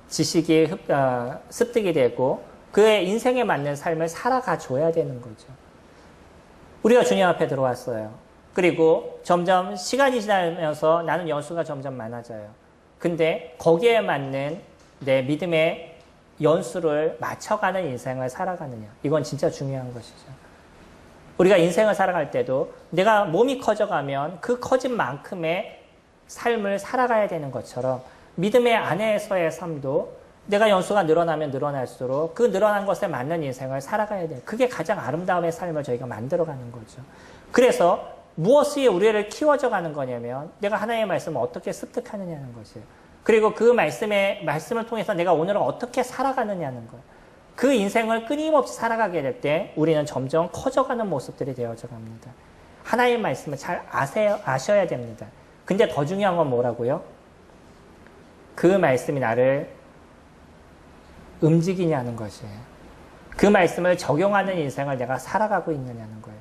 지식이 습득이 되고 그의 인생에 맞는 삶을 살아가 줘야 되는 거죠. 우리가 주님 앞에 들어왔어요. 그리고 점점 시간이 지나면서 나는 연수가 점점 많아져요. 근데 거기에 맞는 내 믿음의 연수를 맞춰가는 인생을 살아가느냐. 이건 진짜 중요한 것이죠. 우리가 인생을 살아갈 때도 내가 몸이 커져가면 그 커진 만큼의 삶을 살아가야 되는 것처럼 믿음의 안에서의 삶도 내가 연수가 늘어나면 늘어날수록 그 늘어난 것에 맞는 인생을 살아가야 돼요. 그게 가장 아름다움의 삶을 저희가 만들어가는 거죠. 그래서 무엇이 우리를 키워져 가는 거냐면 내가 하나님의 말씀을 어떻게 습득하느냐는 것이에요. 그리고 그 말씀을 통해서 내가 오늘은 어떻게 살아가느냐는 거예요. 그 인생을 끊임없이 살아가게 될 때 우리는 점점 커져가는 모습들이 되어져 갑니다. 하나님의 말씀을 잘 아셔야 됩니다. 근데 더 중요한 건 뭐라고요? 그 말씀이 나를 움직이냐는 것이에요. 그 말씀을 적용하는 인생을 내가 살아가고 있느냐는 거예요.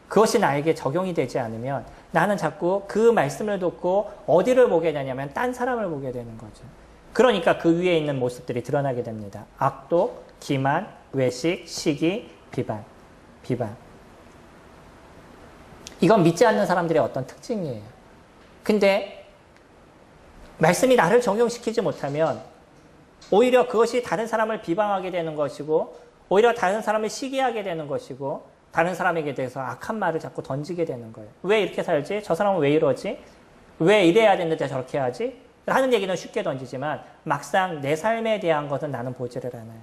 그것이 나에게 적용이 되지 않으면 나는 자꾸 그 말씀을 듣고 어디를 보게 되냐면 딴 사람을 보게 되는 거죠. 그러니까 그 위에 있는 모습들이 드러나게 됩니다. 악독, 기만, 외식, 시기, 비방. 이건 믿지 않는 사람들의 어떤 특징이에요. 근데 말씀이 나를 적용시키지 못하면 오히려 그것이 다른 사람을 비방하게 되는 것이고 오히려 다른 사람을 시기하게 되는 것이고 다른 사람에게 대해서 악한 말을 자꾸 던지게 되는 거예요. 왜 이렇게 살지? 저 사람은 왜 이러지? 왜 이래야 되는데 저렇게 하지? 하는 얘기는 쉽게 던지지만 막상 내 삶에 대한 것은 나는 보지를 않아요.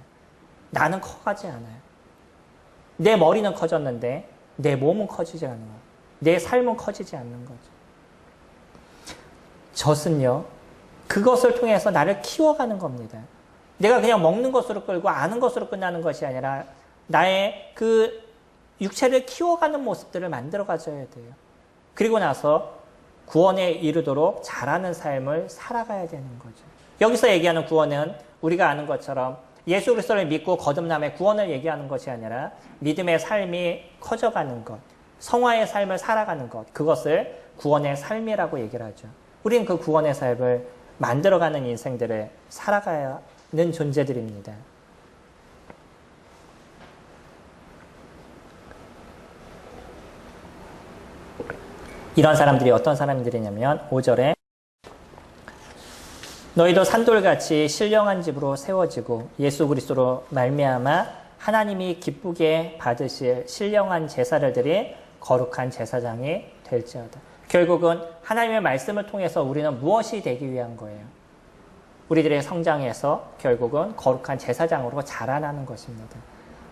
나는 커가지 않아요. 내 머리는 커졌는데 내 몸은 커지지 않는 거예요. 내 삶은 커지지 않는 거죠. 젖은요. 그것을 통해서 나를 키워가는 겁니다. 내가 그냥 먹는 것으로 끌고 아는 것으로 끝나는 것이 아니라 나의 그 육체를 키워가는 모습들을 만들어 가져야 돼요. 그리고 나서 구원에 이르도록 잘하는 삶을 살아가야 되는 거죠. 여기서 얘기하는 구원은 우리가 아는 것처럼 예수 그리스도를 믿고 거듭남의 구원을 얘기하는 것이 아니라 믿음의 삶이 커져가는 것, 성화의 삶을 살아가는 것, 그것을 구원의 삶이라고 얘기를 하죠. 우리는 그 구원의 삶을 만들어가는 인생들을 살아가는 존재들입니다. 이런 사람들이 어떤 사람들이냐면 5절에 너희도 산돌같이 신령한 집으로 세워지고 예수 그리스도로 말미암아 하나님이 기쁘게 받으실 신령한 제사를 드릴 거룩한 제사장이 될지어다. 결국은 하나님의 말씀을 통해서 우리는 무엇이 되기 위한 거예요? 우리들의 성장에서 결국은 거룩한 제사장으로 자라나는 것입니다.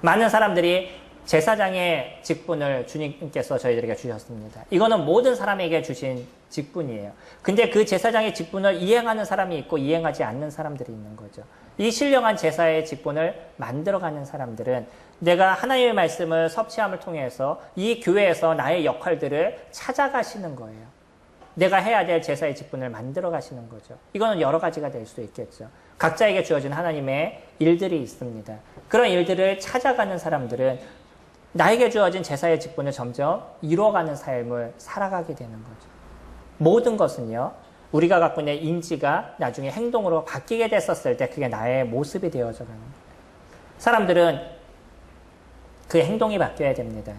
많은 사람들이 제사장의 직분을 주님께서 저희들에게 주셨습니다. 이거는 모든 사람에게 주신 직분이에요. 근데 그 제사장의 직분을 이행하는 사람이 있고 이행하지 않는 사람들이 있는 거죠. 이 신령한 제사의 직분을 만들어가는 사람들은 내가 하나님의 말씀을 섭취함을 통해서 이 교회에서 나의 역할들을 찾아가시는 거예요. 내가 해야 될 제사의 직분을 만들어 가시는 거죠. 이거는 여러 가지가 될 수 있겠죠. 각자에게 주어진 하나님의 일들이 있습니다. 그런 일들을 찾아가는 사람들은 나에게 주어진 제사의 직분을 점점 이루어가는 삶을 살아가게 되는 거죠. 모든 것은요, 우리가 갖고 있는 인지가 나중에 행동으로 바뀌게 됐었을 때 그게 나의 모습이 되어져 가는 거예요. 사람들은 그 행동이 바뀌어야 됩니다.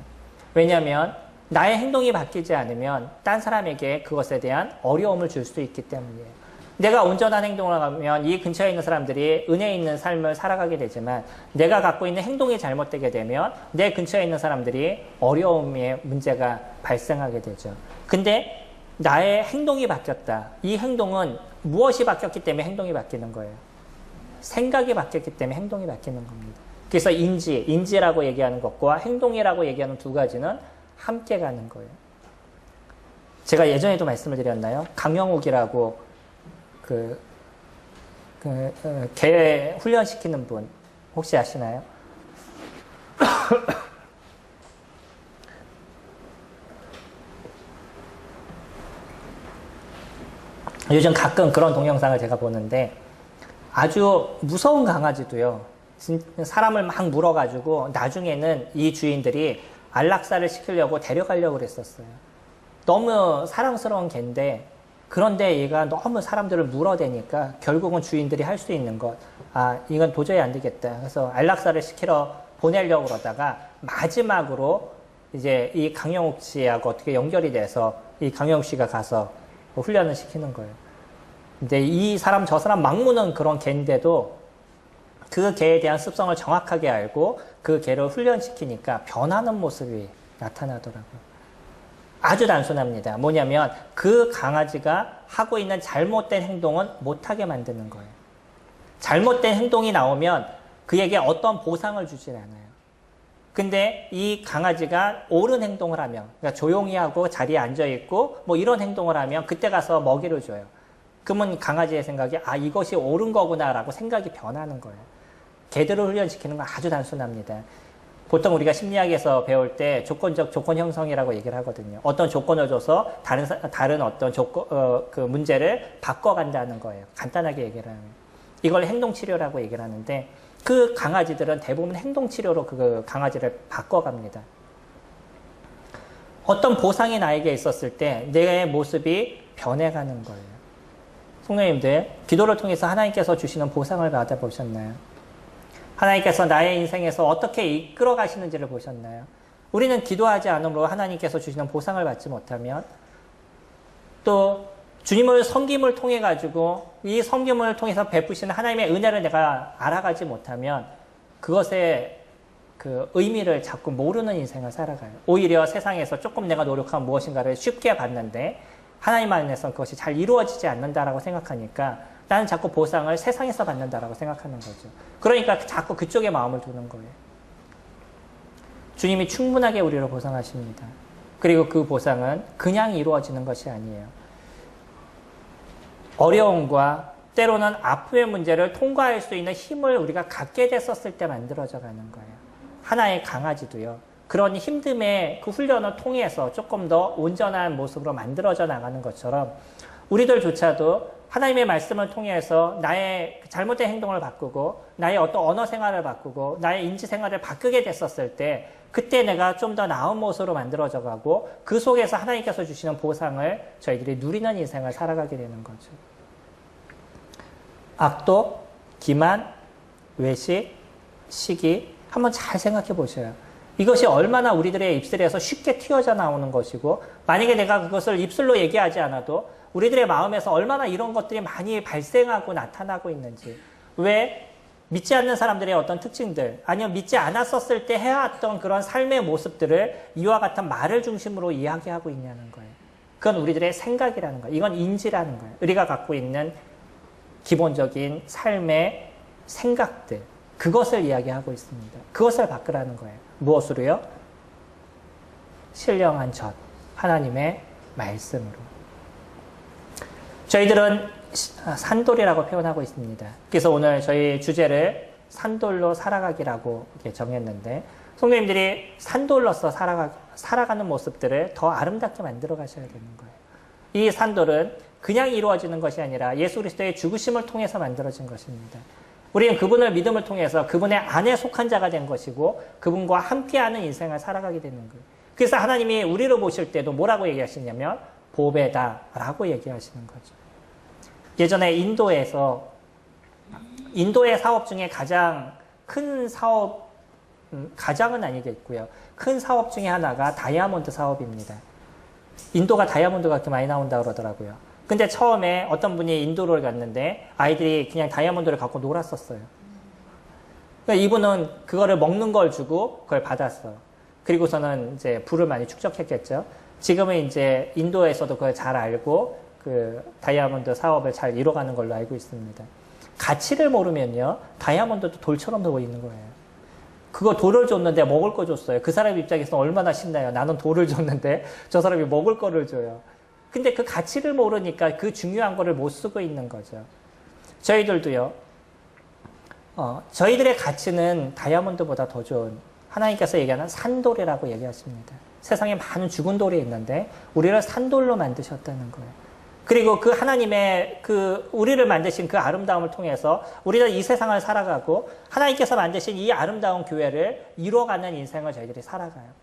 왜냐하면 나의 행동이 바뀌지 않으면 딴 사람에게 그것에 대한 어려움을 줄 수 있기 때문이에요. 내가 온전한 행동을 하면 이 근처에 있는 사람들이 은혜 있는 삶을 살아가게 되지만 내가 갖고 있는 행동이 잘못되게 되면 내 근처에 있는 사람들이 어려움의 문제가 발생하게 되죠. 근데 나의 행동이 바뀌었다. 이 행동은 무엇이 바뀌었기 때문에 행동이 바뀌는 거예요? 생각이 바뀌었기 때문에 행동이 바뀌는 겁니다. 그래서 인지라고 얘기하는 것과 행동이라고 얘기하는 두 가지는 함께 가는 거예요. 제가 예전에도 말씀을 드렸나요? 강영욱이라고 개 훈련시키는 분 혹시 아시나요? 요즘 가끔 그런 동영상을 제가 보는데 아주 무서운 강아지도요. 사람을 막 물어가지고 나중에는 이 주인들이 안락사를 시키려고 데려가려고 그랬었어요. 너무 사랑스러운 개인데 그런데 얘가 너무 사람들을 물어대니까 결국은 주인들이 할 수 있는 것, 이건 도저히 안 되겠다. 그래서 안락사를 시키러 보내려고 그러다가 마지막으로 이제 이 강영욱 씨하고 어떻게 연결이 돼서 이 강영욱 씨가 가서 훈련을 시키는 거예요. 근데 이 사람 저 사람 막무는 그런 개인데도 그 개에 대한 습성을 정확하게 알고 그 개를 훈련시키니까 변하는 모습이 나타나더라고요. 아주 단순합니다. 뭐냐면 그 강아지가 하고 있는 잘못된 행동은 못하게 만드는 거예요. 잘못된 행동이 나오면 그에게 어떤 보상을 주질 않아요. 근데 이 강아지가 옳은 행동을 하면, 그러니까 조용히 하고 자리에 앉아있고 뭐 이런 행동을 하면 그때 가서 먹이를 줘요. 그러면 강아지의 생각이 이것이 옳은 거구나라고 생각이 변하는 거예요. 개들을 훈련시키는 건 아주 단순합니다. 보통 우리가 심리학에서 배울 때 조건적 조건 형성이라고 얘기를 하거든요. 어떤 조건을 줘서 다른 어떤 그 문제를 바꿔간다는 거예요. 간단하게 얘기를 하면. 이걸 행동치료라고 얘기를 하는데 그 강아지들은 대부분 행동치료로 그 강아지를 바꿔갑니다. 어떤 보상이 나에게 있었을 때 내 모습이 변해가는 거예요. 성도님들, 기도를 통해서 하나님께서 주시는 보상을 받아보셨나요? 하나님께서 나의 인생에서 어떻게 이끌어 가시는지를 보셨나요? 우리는 기도하지 않으므로 하나님께서 주시는 보상을 받지 못하면 또 주님을 섬김을 통해 가지고 이 섬김을 통해서 베푸시는 하나님의 은혜를 내가 알아가지 못하면 그것의 그 의미를 자꾸 모르는 인생을 살아가요. 오히려 세상에서 조금 내가 노력한 무엇인가를 쉽게 받는데 하나님 안에서 그것이 잘 이루어지지 않는다라고 생각하니까 나는 자꾸 보상을 세상에서 받는다라고 생각하는 거죠. 그러니까 자꾸 그쪽에 마음을 두는 거예요. 주님이 충분하게 우리를 보상하십니다. 그리고 그 보상은 그냥 이루어지는 것이 아니에요. 어려움과 때로는 아픔의 문제를 통과할 수 있는 힘을 우리가 갖게 됐었을 때 만들어져 가는 거예요. 하나의 강아지도요. 그런 힘듦의 그 훈련을 통해서 조금 더 온전한 모습으로 만들어져 나가는 것처럼 우리들조차도 하나님의 말씀을 통해서 나의 잘못된 행동을 바꾸고 나의 어떤 언어 생활을 바꾸고 나의 인지 생활을 바꾸게 됐었을 때 그때 내가 좀 더 나은 모습으로 만들어져 가고 그 속에서 하나님께서 주시는 보상을 저희들이 누리는 인생을 살아가게 되는 거죠. 악독, 기만, 외식, 시기 한번 잘 생각해 보셔요. 이것이 얼마나 우리들의 입술에서 쉽게 튀어져 나오는 것이고 만약에 내가 그것을 입술로 얘기하지 않아도 우리들의 마음에서 얼마나 이런 것들이 많이 발생하고 나타나고 있는지 왜 믿지 않는 사람들의 어떤 특징들 아니면 믿지 않았었을 때 해왔던 그런 삶의 모습들을 이와 같은 말을 중심으로 이야기하고 있냐는 거예요. 그건 우리들의 생각이라는 거예요. 이건 인지라는 거예요. 우리가 갖고 있는 기본적인 삶의 생각들 그것을 이야기하고 있습니다. 그것을 바꾸라는 거예요. 무엇으로요? 신령한 젖, 하나님의 말씀으로. 저희들은 산돌이라고 표현하고 있습니다. 그래서 오늘 저희 주제를 산돌로 살아가기라고 이렇게 정했는데 성도님들이 산돌로서 살아가는 모습들을 더 아름답게 만들어 가셔야 되는 거예요. 이 산돌은 그냥 이루어지는 것이 아니라 예수 그리스도의 죽으심을 통해서 만들어진 것입니다. 우리는 그분을 믿음을 통해서 그분의 안에 속한 자가 된 것이고 그분과 함께하는 인생을 살아가게 되는 거예요. 그래서 하나님이 우리를 보실 때도 뭐라고 얘기하시냐면 보배다라고 얘기하시는 거죠. 예전에 인도의 사업 중에 가장 큰 사업, 가장은 아니겠고요. 큰 사업 중에 하나가 다이아몬드 사업입니다. 인도가 다이아몬드가 그렇게 많이 나온다고 그러더라고요. 근데 처음에 어떤 분이 인도를 갔는데 아이들이 그냥 다이아몬드를 갖고 놀았었어요. 그러니까 이분은 그거를 먹는 걸 주고 그걸 받았어. 그리고서는 이제 부를 많이 축적했겠죠. 지금은 이제 인도에서도 그걸 잘 알고 그 다이아몬드 사업을 잘 이뤄가는 걸로 알고 있습니다. 가치를 모르면요, 다이아몬드도 돌처럼 보이는 거예요. 그거 돌을 줬는데 먹을 거 줬어요. 그 사람 입장에서 얼마나 신나요. 나는 돌을 줬는데 저 사람이 먹을 거를 줘요. 근데 그 가치를 모르니까 그 중요한 거를 못 쓰고 있는 거죠. 저희들도요, 저희들의 가치는 다이아몬드보다 더 좋은 하나님께서 얘기하는 산돌이라고 얘기하십니다. 세상에 많은 죽은 돌이 있는데 우리를 산돌로 만드셨다는 거예요. 그리고 그 하나님의 우리를 만드신 그 아름다움을 통해서 우리는 이 세상을 살아가고 하나님께서 만드신 이 아름다운 교회를 이루어가는 인생을 저희들이 살아가요.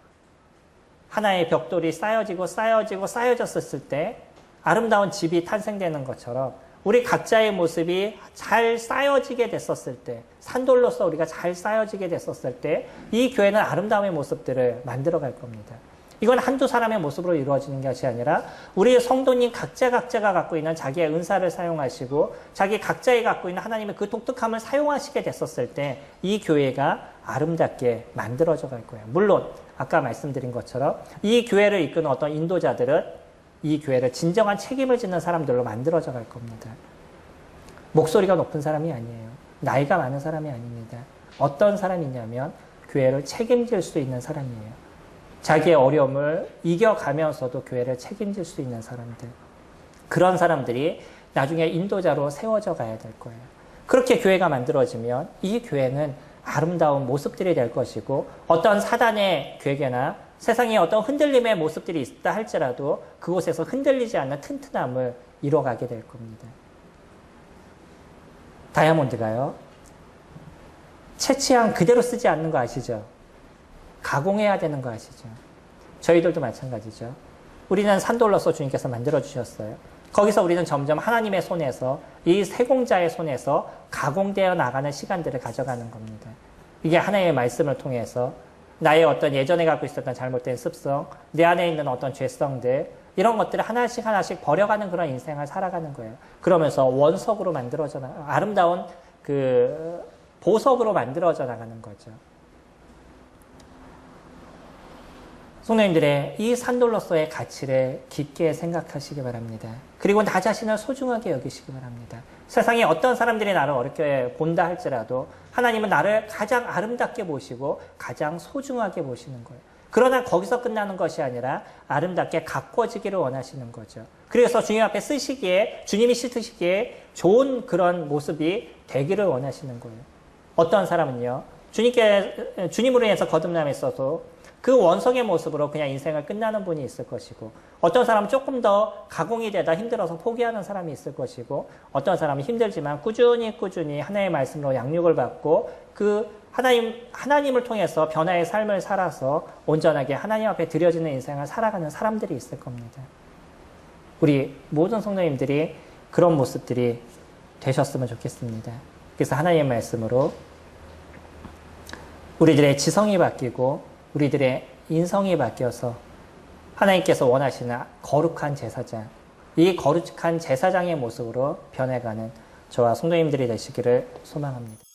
하나의 벽돌이 쌓여졌을 때 아름다운 집이 탄생되는 것처럼 우리 각자의 모습이 잘 쌓여지게 됐었을 때, 산돌로서 우리가 잘 쌓여지게 됐었을 때 이 교회는 아름다움의 모습들을 만들어 갈 겁니다. 이건 한두 사람의 모습으로 이루어지는 것이 아니라 우리 성도님 각자가 갖고 있는 자기의 은사를 사용하시고 자기 각자가 갖고 있는 하나님의 그 독특함을 사용하시게 됐었을 때 이 교회가 아름답게 만들어져 갈 거예요. 물론 아까 말씀드린 것처럼 이 교회를 이끄는 어떤 인도자들은 이 교회를 진정한 책임을 짓는 사람들로 만들어져 갈 겁니다. 목소리가 높은 사람이 아니에요. 나이가 많은 사람이 아닙니다. 어떤 사람이냐면 교회를 책임질 수 있는 사람이에요. 자기의 어려움을 이겨가면서도 교회를 책임질 수 있는 사람들. 그런 사람들이 나중에 인도자로 세워져 가야 될 거예요. 그렇게 교회가 만들어지면 이 교회는 아름다운 모습들이 될 것이고 어떤 사단의 괴계나 세상에 어떤 흔들림의 모습들이 있다 할지라도 그곳에서 흔들리지 않는 튼튼함을 이뤄가게 될 겁니다. 다이아몬드가요. 채취한 그대로 쓰지 않는 거 아시죠? 가공해야 되는 거 아시죠? 저희들도 마찬가지죠. 우리는 산돌로서 주님께서 만들어주셨어요. 거기서 우리는 점점 하나님의 손에서 이 세공자의 손에서 가공되어 나가는 시간들을 가져가는 겁니다. 이게 하나님의 말씀을 통해서 나의 어떤 예전에 갖고 있었던 잘못된 습성, 내 안에 있는 어떤 죄성들 이런 것들을 하나씩 버려가는 그런 인생을 살아가는 거예요. 그러면서 원석으로 만들어져 아름다운 그 보석으로 만들어져 나가는 거죠. 성도님들의 이 산돌로서의 가치를 깊게 생각하시기 바랍니다. 그리고 나 자신을 소중하게 여기시기 바랍니다. 세상에 어떤 사람들이 나를 어렵게 본다 할지라도 하나님은 나를 가장 아름답게 보시고 가장 소중하게 보시는 거예요. 그러나 거기서 끝나는 것이 아니라 아름답게 가꿔지기를 원하시는 거죠. 그래서 주님 앞에 쓰시기에 주님이 씻으시기에 좋은 그런 모습이 되기를 원하시는 거예요. 어떤 사람은요. 주님으로 인해서 거듭남에 있어서 그 원석의 모습으로 그냥 인생을 끝나는 분이 있을 것이고 어떤 사람은 조금 더 가공이 되다 힘들어서 포기하는 사람이 있을 것이고 어떤 사람은 힘들지만 꾸준히 하나님의 말씀으로 양육을 받고 그 하나님을 통해서 변화의 삶을 살아서 온전하게 하나님 앞에 드려지는 인생을 살아가는 사람들이 있을 겁니다. 우리 모든 성도님들이 그런 모습들이 되셨으면 좋겠습니다. 그래서 하나님의 말씀으로 우리들의 지성이 바뀌고 우리들의 인성이 바뀌어서 하나님께서 원하시는 거룩한 제사장, 이 거룩한 제사장의 모습으로 변해가는 저와 성도님들이 되시기를 소망합니다.